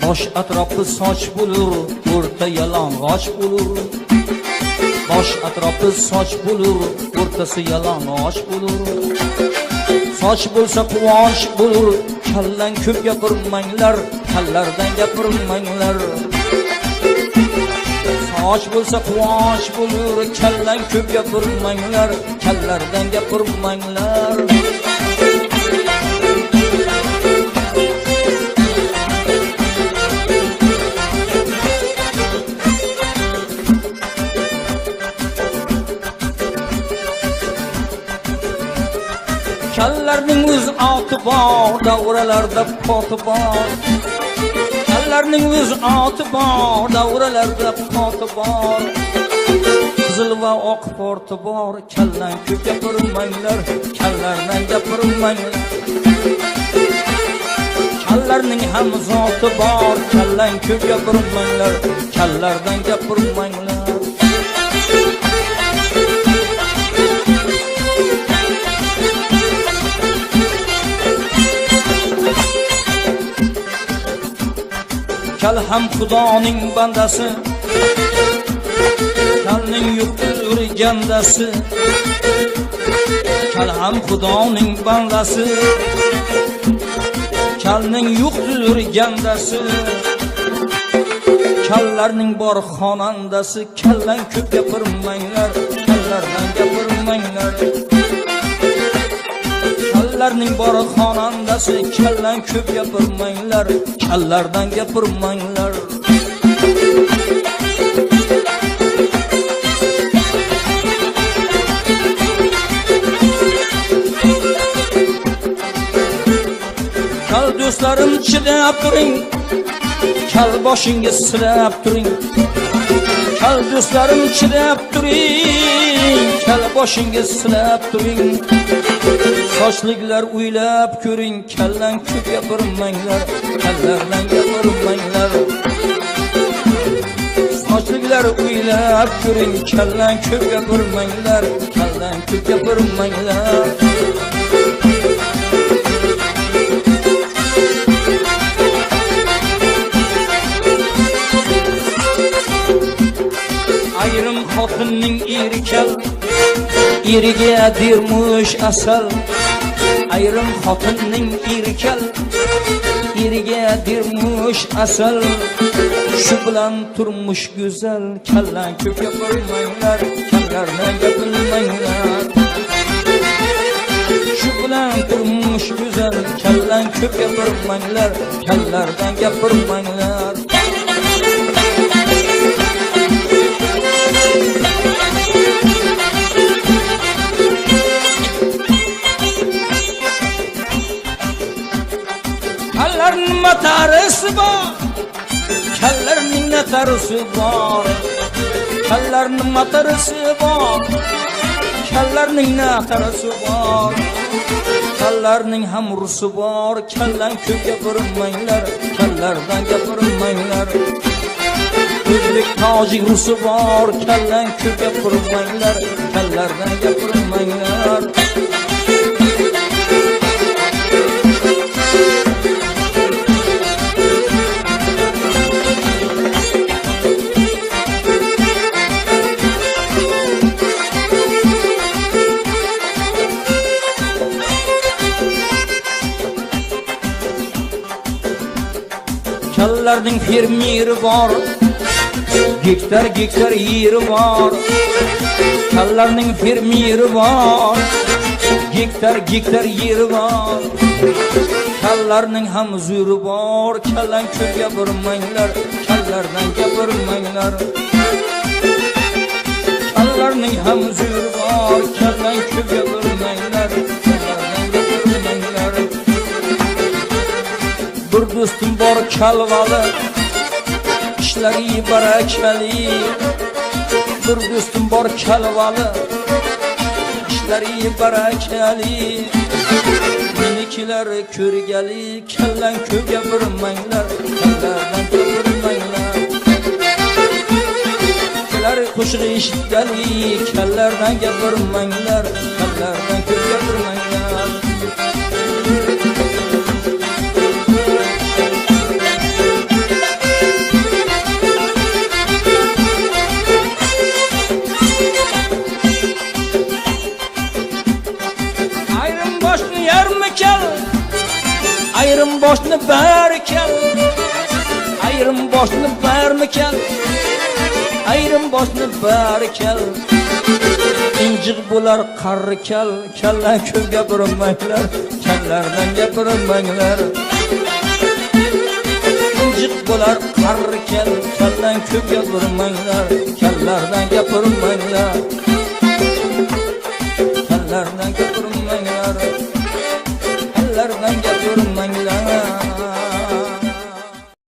bosh atrofi soch bo'lur, o'rta yalang'och bo'lur. Bosh atrofi soch bo'lur, o'rtasi yalang'och bo'lur. Soch bo'lsa quvonch bo'lur, kallang ko'p gapirmanglar, kallardan gapirmanglar. Soch bo'lsa quvonch bo'lur, kallang ko'p gapirmanglar, kallardan gapirmanglar. Kallarning o'z oti bor, davralarda poti bor. Kallarning o'z oti bor, davralarda poti bor. Qizil va oq porti bor, kallang ko'p gapirmanglar, kallardan gapirmanglar. Kallarning ham zoti bor, kallang ko'p gapirmanglar, kallardan gapirmanglar. Kal ham Xudoning bandasi, kalning yuqur gandasi. Kal ham Xudoning bandasi, kalning yuqur gandasi. Kallarning bor xonandasi, kallang ko'p gapirmanglar, kallardan gapirmanglar. Kallarning bor xonandasi, kallang ko'p gapirmanglar, kallardan gapirmanglar. Kal do'stlarim chidab turing, kal boshingiz silab turing. Kal do'stlarim chidab turing, kal boshingiz silab turing. Sochliklar o'ylab ko'ring, kallang ko'p gapirmanglar, kallardan gapirmanglar. Sochliklar o'ylab ko'ring, kallang ko'p gapirmanglar, kallang ko'p gapirmanglar. Ayrim xotinning eri kal, eriga dermush asal. Ayrim xotinning eri kal, eriga dermush asal. Shu bilan turmush go'zal, kallang ko'p gapirmanglar, kallardan gapirmanglar. Shu bilan turmush go'zal, kallang ko'p gapirmanglar, kallardan gapirmanglar. Kallarning matarisi bor, kallarning natarisi bor. Kallarning matarisi bor, kallarning natarisi bor. Kallarning ham rusi bor, kallang ko'p gapirmanglar, kallardan gapirmanglar. O'zbek tojik rusi bor, kallang ko'p gapirmanglar, kallardan gapirmanglar. Kallarning fermeri bor, gektar yeri bor. Kallarning fermeri bor, gektar yeri bor. Kallarning ham zo'ri bor, kallang ko'p gapirmanglar, kallardan gapirmanglar. Kallarning ham zo'ri bor, kallang ko'p gapirmanglar, kallardan gapirmanglar. Bir do'stim bor kalvali, ishlari barakali. Bir do'stim bor kalvali, ishlari barakali. Menikilar ko'rgali, kallang ko'p gapirmanglar, kallardan gapirmanglar. Kelar qo'shig'i eshitgali, kallardan gapirmanglar, kallardan ko'p gapirmanglar. ayrim boshni bari kel, ayrim boshni barmi kel, ayrim boshni bari kel. İncik bular qarri kel, kellar ko'p gapirmanglar, kellardan gapirmanglar. İncik bular qarri kel, kellar ko'p gapirmanglar, kellardan gapirmanglar. Kellardan gapirmanglar.